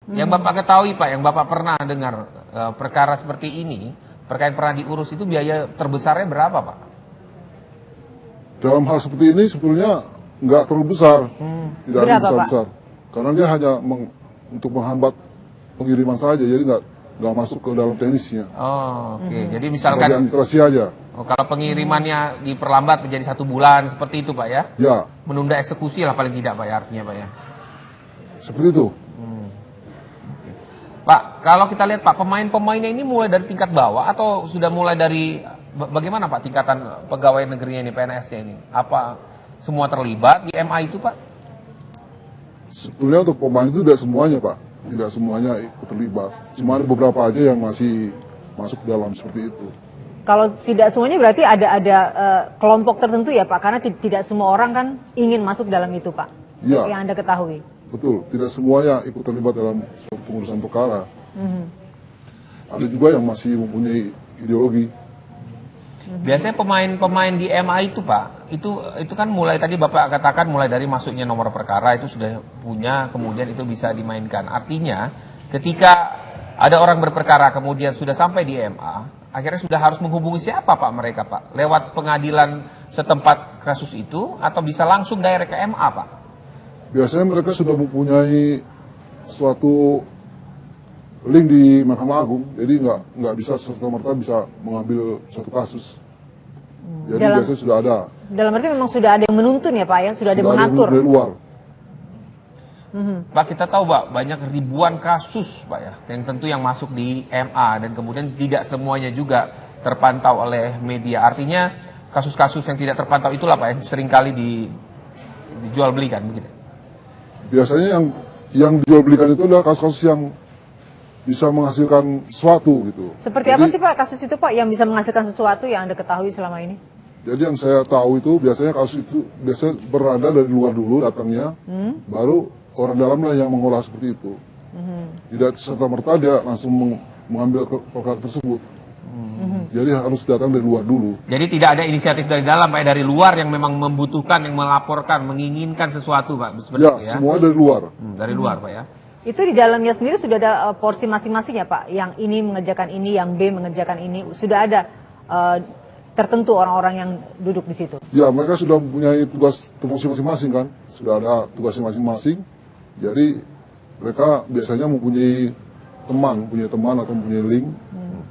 Yang Bapak ketahui Pak, yang Bapak pernah dengar perkara seperti ini, perkara yang pernah diurus itu biaya terbesarnya berapa Pak? Dalam hal seperti ini sebetulnya nggak terlalu besar, tidak ada besar-besar. Karena dia hanya untuk menghambat pengiriman saja, jadi nggak masuk ke dalam teknisnya. Oh, oke. Jadi misalkan sebagai administrasi aja. Kalau pengirimannya diperlambat menjadi 1 bulan, seperti itu Pak ya? Ya. Menunda eksekusi lah paling tidak Pak ya, artinya Pak ya? Seperti itu. Pak, kalau kita lihat Pak, pemain-pemainnya ini mulai dari tingkat bawah atau sudah mulai dari bagaimana Pak tingkatan pegawai negerinya ini, PNS-nya ini? Apa semua terlibat di MA itu Pak? Sebetulnya untuk pemain itu tidak semuanya Pak, tidak semuanya ikut terlibat. Cuma ada beberapa aja yang masih masuk dalam seperti itu. Kalau tidak semuanya berarti ada kelompok tertentu ya Pak, karena tidak semua orang kan ingin masuk dalam itu Pak, ya, yang Anda ketahui. Betul, tidak semuanya ikut terlibat dalam suatu pengurusan perkara. Ada juga yang masih mempunyai ideologi. Biasanya pemain-pemain di MA itu Pak, itu kan mulai tadi Bapak katakan mulai dari masuknya nomor perkara itu sudah punya, kemudian itu bisa dimainkan. Artinya ketika ada orang berperkara kemudian sudah sampai di MA, akhirnya sudah harus menghubungi siapa Pak mereka Pak? Lewat pengadilan setempat kasus itu atau bisa langsung direct ke MA Pak? Biasanya mereka sudah mempunyai suatu link di Mahkamah Agung, jadi nggak bisa serta-merta bisa mengambil suatu kasus. Jadi biasanya sudah ada. Dalam arti memang sudah ada yang menuntun ya Pak ya, sudah ada yang mengatur. Dari luar. Pak, kita tahu Pak banyak ribuan kasus Pak ya, yang tentu yang masuk di MA dan kemudian tidak semuanya juga terpantau oleh media. Artinya kasus-kasus yang tidak terpantau itulah Pak yang seringkali dijual belikan begitu. Biasanya yang dijual belikan itu adalah kasus-kasus yang bisa menghasilkan sesuatu gitu. Seperti apa sih Pak kasus itu Pak yang bisa menghasilkan sesuatu yang Anda ketahui selama ini? Jadi yang saya tahu itu biasanya kasus itu biasanya berada dari luar dulu datangnya, baru orang dalamlah yang mengolah seperti itu. Tidak serta-merta dia langsung mengambil perkara tersebut. Jadi harus datang dari luar dulu. Jadi tidak ada inisiatif dari dalam Pak, dari luar yang memang membutuhkan, yang melaporkan, menginginkan sesuatu Pak. Seperti ya, itu, ya, semua dari luar. Dari luar Pak ya. Itu di dalamnya sendiri sudah ada porsi masing-masing ya Pak? Yang ini mengerjakan ini, yang B mengerjakan ini. Sudah ada tertentu orang-orang yang duduk di situ? Ya, mereka sudah mempunyai tugas masing-masing kan. Sudah ada tugasnya masing-masing. Jadi mereka biasanya mempunyai teman atau mempunyai link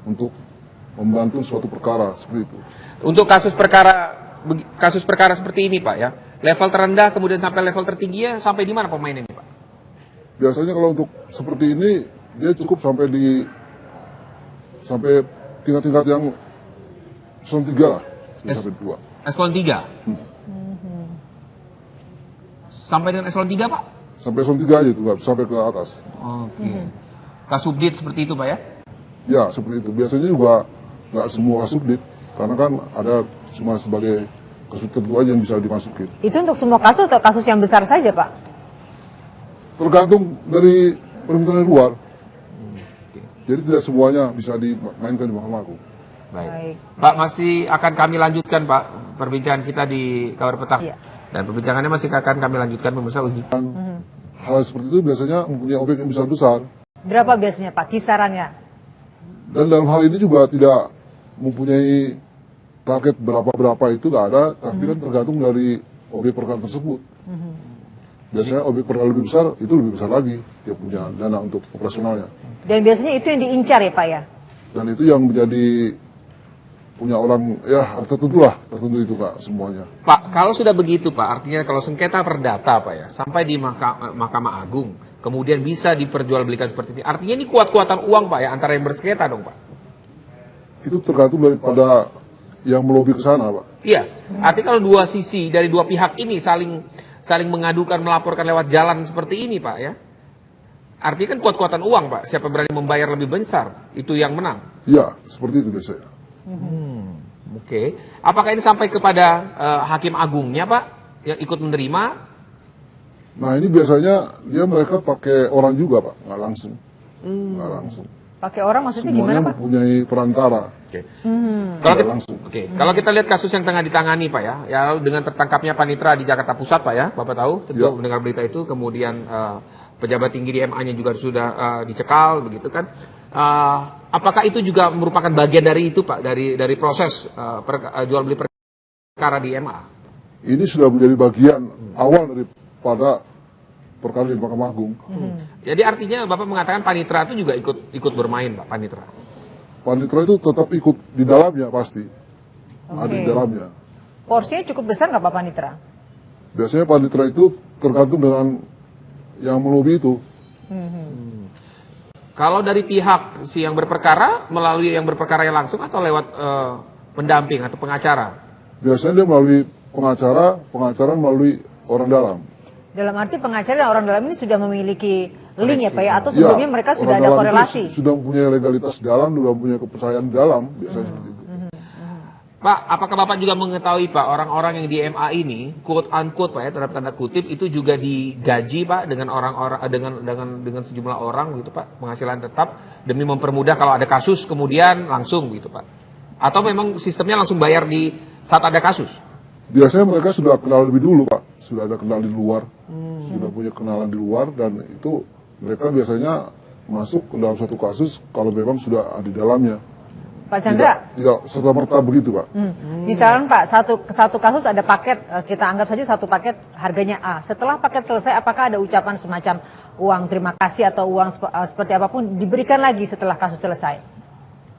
untuk membantu suatu perkara seperti itu. Untuk kasus perkara seperti ini Pak ya, level terendah kemudian sampai level tertinggi sampai di mana pemain ini Pak? Biasanya kalau untuk seperti ini dia cukup sampai tingkat-tingkat yang eselon 3 lah, sampai 2. Eselon 3? Sampai dengan eselon 3 Pak? Sampai eselon 3 aja itu, nggak sampai ke atas. Oke. Kasubdit seperti itu Pak ya? Ya, seperti itu. Biasanya juga nggak semua kasubdit, karena kan ada cuma sebagai kasus tertentu aja yang bisa dimasukin. Itu untuk semua kasus atau kasus yang besar saja Pak? Tergantung dari permintaan dari luar. Jadi tidak semuanya bisa dimainkan di Mahkamah Agung. Baik. Pak, masih akan kami lanjutkan Pak perbincangan kita di Kabar Petang. Iya. Dan perbincangannya masih akan kami lanjutkan pemirsa. Hal seperti itu biasanya mempunyai objek yang besar-besar. Berapa biasanya Pak kisarannya? Dan dalam hal ini juga tidak mempunyai target berapa-berapa itu nggak ada, tapi kan tergantung dari objek perkara tersebut. Biasanya objek perkara lebih besar, itu lebih besar lagi, dia punya dana untuk operasionalnya. Dan biasanya itu yang diincar ya Pak ya? Dan itu yang menjadi punya orang, ya tertentu itu Kak semuanya. Pak, kalau sudah begitu Pak, artinya kalau sengketa perdata Pak ya, sampai di Mahkamah Agung, kemudian bisa diperjualbelikan seperti ini, artinya ini kuat-kuatan uang Pak ya, antara yang bersengketa dong Pak? Itu tergantung daripada yang melobi ke sana Pak. Iya, artinya kalau dua sisi, dari dua pihak ini saling mengadukan, melaporkan lewat jalan seperti ini Pak ya, artinya kan kuat-kuatan uang Pak, siapa berani membayar lebih besar, itu yang menang. Iya, seperti itu biasanya. Oke. Apakah ini sampai kepada Hakim Agungnya Pak, yang ikut menerima? Nah ini biasanya mereka pakai orang juga Pak, nggak langsung. Nggak langsung. Pakai orang maksudnya semuanya gimana Pak? Mempunyai perantara. Oke. Kalau Kalau kita lihat kasus yang tengah ditangani Pak ya dengan tertangkapnya panitera di Jakarta Pusat Pak ya, Bapak tahu, tentu mendengar berita itu, kemudian pejabat tinggi di MA-nya juga sudah dicekal, begitu kan? Apakah itu juga merupakan bagian dari itu, Pak, dari proses jual beli perkara di MA? Ini sudah menjadi bagian awal daripada perkara di Mahkamah Agung. Jadi artinya Bapak mengatakan panitera itu juga ikut bermain, Pak, panitera? Panitera itu tetap ikut di dalamnya pasti. Ada di dalamnya. Porsinya cukup besar nggak Pak panitera? Biasanya panitera itu tergantung dengan yang melobi itu. Kalau dari pihak si yang berperkara, melalui yang berperkara yang langsung atau lewat pendamping atau pengacara? Biasanya dia melalui pengacara melalui orang dalam. Dalam arti pengacara dan orang dalam ini sudah memiliki link ya Pak ya? Atau sebelumnya Ya, mereka sudah orang ada dalam korelasi? itu sudah punya legalitas dalam, sudah punya kepercayaan dalam, biasanya seperti itu. Pak, apakah Bapak juga mengetahui Pak, orang-orang yang di MA ini, quote unquote Pak ya, terhadap tanda kutip, itu juga digaji Pak dengan orang-orang dengan sejumlah orang gitu Pak, penghasilan tetap demi mempermudah kalau ada kasus kemudian langsung gitu Pak. Atau memang sistemnya langsung bayar di saat ada kasus? Biasanya mereka sudah kenal lebih dulu Pak, sudah ada kenal di luar, sudah punya kenalan di luar, dan itu mereka biasanya masuk ke dalam satu kasus kalau memang sudah ada di dalamnya. Pak Chandra? Tidak serta-merta begitu Pak. Misalkan Pak, satu kasus ada paket, kita anggap saja satu paket harganya A. Setelah paket selesai, apakah ada ucapan semacam uang terima kasih atau uang seperti apapun diberikan lagi setelah kasus selesai?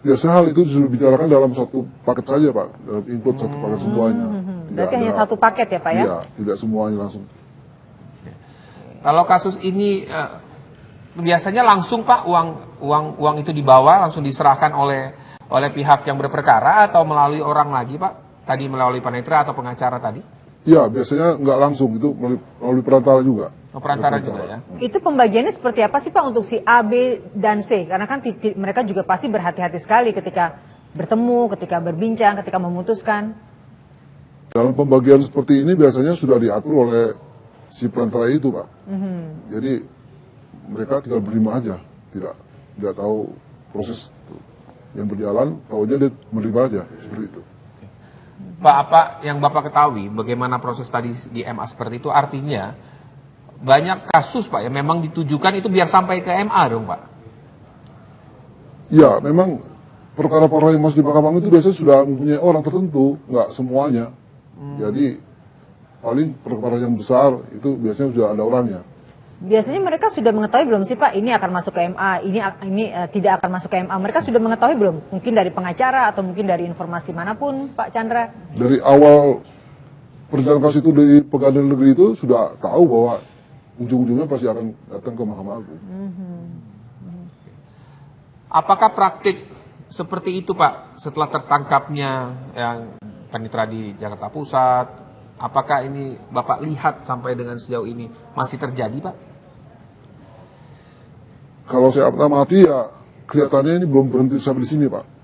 Biasanya hal itu sudah dibicarakan dalam satu paket saja Pak, dalam include satu paket semuanya. Berarti hanya satu paket ya Pak ya? Iya, tidak semuanya langsung. Kalau kasus ini biasanya langsung Pak uang itu dibawa langsung diserahkan oleh pihak yang berperkara atau melalui orang lagi Pak? Tadi melalui panitera atau pengacara tadi? Iya, biasanya nggak langsung, itu melalui perantara juga. Perantara juga ya? Itu pembagiannya seperti apa sih Pak untuk si A, B, dan C? Karena kan mereka juga pasti berhati-hati sekali ketika bertemu, ketika berbincang, ketika memutuskan. Dalam pembagian seperti ini biasanya sudah diatur oleh si perantara itu Pak. Jadi mereka tinggal berima aja, tidak tahu proses yang berjalan, tahunya dia menerima aja, seperti itu. Pak, apa yang Bapak ketahui bagaimana proses tadi di MA seperti itu, artinya banyak kasus Pak yang memang ditujukan itu biar sampai ke MA dong Pak? Ya, memang perkara-perkara yang masuk di Mahkamah Agung itu biasanya sudah mempunyai orang tertentu, nggak semuanya. Jadi paling perkara yang besar itu biasanya sudah ada orangnya. Biasanya mereka sudah mengetahui belum sih Pak, ini akan masuk ke MA, ini tidak akan masuk ke MA. Mereka sudah mengetahui belum? Mungkin dari pengacara atau mungkin dari informasi manapun Pak Chandra? Dari awal perjalanan kasus itu dari Pengadilan Negeri itu sudah tahu bahwa ujung-ujungnya pasti akan datang ke Mahkamah Agung. Apakah praktik seperti itu Pak setelah tertangkapnya yang panitera di Jakarta Pusat? Apakah ini Bapak lihat sampai dengan sejauh ini masih terjadi Pak? Kalau saya amati ya kelihatannya ini belum berhenti sampai di sini Pak.